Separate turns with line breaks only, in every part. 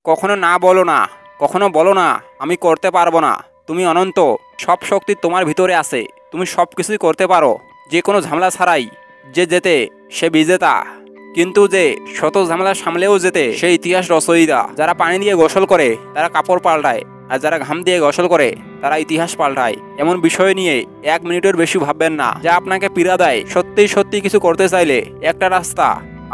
কখনো না বলো না, কখনো বলো না আমি করতে পারবো না। তুমি অনন্ত, সব শক্তি তোমার ভিতরে আছে, তুমি সব কিছুই করতে পারো। যে কোনো ঝামেলা ছাড়াই যে জেতে সে বিজেতা, কিন্তু যে শত ঝামেলা সামলেও জেতে সে ইতিহাস রচয়িতা। যারা পানি দিয়ে গোসল করে তারা কাপড় পাল্টায়, আর যারা ঘাম দিয়ে গোসল করে তারা ইতিহাস পাল্টায়। এমন বিষয় নিয়ে 1 মিনিটের বেশি ভাববেন না যা আপনাকে পীড়া দেয়। সত্যি সত্যি কিছু করতে চাইলে একটা রাস্তা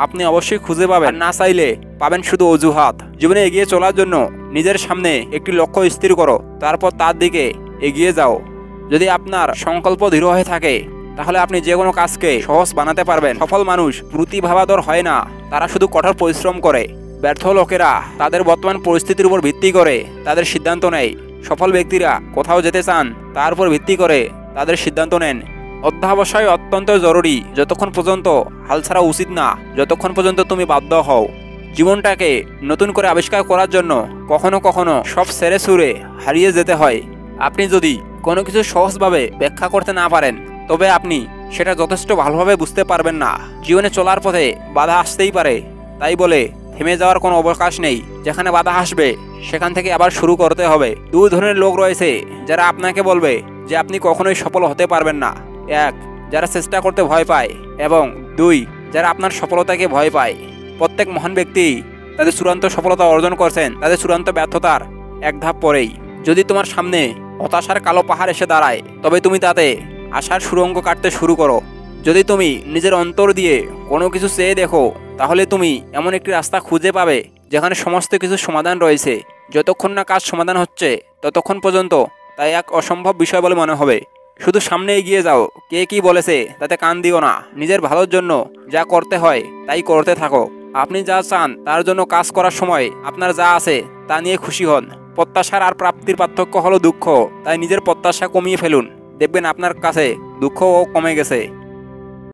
আপনি অবশ্যই খুঁজে পাবেন, না চাইলে পাবেন শুধু অজুহাত। জীবনে এগিয়ে চলার জন্য নিজের সামনে একটি লক্ষ্য স্থির করো, তারপর তার দিকে এগিয়ে যাও। যদি আপনার সংকল্প দৃঢ় হয়ে থাকে তাহলে আপনি যে কোনো কাজকে সহজ বানাতে পারবেন। সফল মানুষ প্রতিভাবাদর হয় না, তারা শুধু কঠোর পরিশ্রম করে। ব্যর্থ লোকেরা তাদের বর্তমান পরিস্থিতির উপর ভিত্তি করে তাদের সিদ্ধান্ত নেয়। সফল ব্যক্তিরা কোথাও যেতে চান তার উপর ভিত্তি করে তাদের সিদ্ধান্ত নেন। অধ্যাবসায় অত্যন্ত জরুরি, যতক্ষণ পর্যন্ত হাল ছাড়া উচিত না, যতক্ষণ পর্যন্ত তুমি বাধ্য হও। জীবনটাকে নতুন করে আবিষ্কার করার জন্য কখনো কখনো সব ছেড়ে ছুড়ে হারিয়ে যেতে হয়। আপনি যদি কোনো কিছু সহজভাবে ব্যাখ্যা করতে না পারেন তবে আপনি সেটা যথেষ্ট ভালোভাবে বুঝতে পারবেন না। জীবনে চলার পথে বাধা আসতেই পারে, তাই বলে থেমে যাওয়ার কোনো অবকাশ নেই। যেখানে বাধা আসবে সেখান থেকে আবার শুরু করতে হবে। 2 ধরনের লোক রয়েছে যারা আপনাকে বলবে যে আপনি কখনোই সফল হতে পারবেন না। 1, যারা চেষ্টা করতে ভয় পায়, এবং 2, যারা আপনার সফলতাকে ভয় পায়। প্রত্যেক মহান ব্যক্তি তাদের চূড়ান্ত সফলতা অর্জন করছেন তাদের চূড়ান্ত ব্যর্থতার 1 ধাপ পরেই। যদি তোমার সামনে হতাশার কালো পাহাড় এসে দাঁড়ায় তবে তুমি তাতে আশার সুড়ঙ্গ কাটতে শুরু করো। যদি তুমি নিজের অন্তর দিয়ে কোনো কিছু চেয়ে দেখো তাহলে তুমি এমন একটি রাস্তা খুঁজে পাবে যেখানে সমস্ত কিছু সমাধান রয়েছে। যতক্ষণ না কাজ সমাধান হচ্ছে ততক্ষণ পর্যন্ত তাই এক অসম্ভব বিষয় বলে মনে হবে। শুধু সামনে এগিয়ে যাও, কে কি বলেছে তাতে কান দিও না। নিজের ভালোর জন্য যা করতে হয় তাই করতে থাকো। আপনি যা চান তার জন্য কাজ করার সময় আপনার যা আছে তা নিয়ে খুশি হন। প্রত্যাশার আর প্রাপ্তির পার্থক্য হলো দুঃখ, তাই নিজের প্রত্যাশা কমিয়ে ফেলুন, দেখবেন আপনার কাছে দুঃখও কমে গেছে।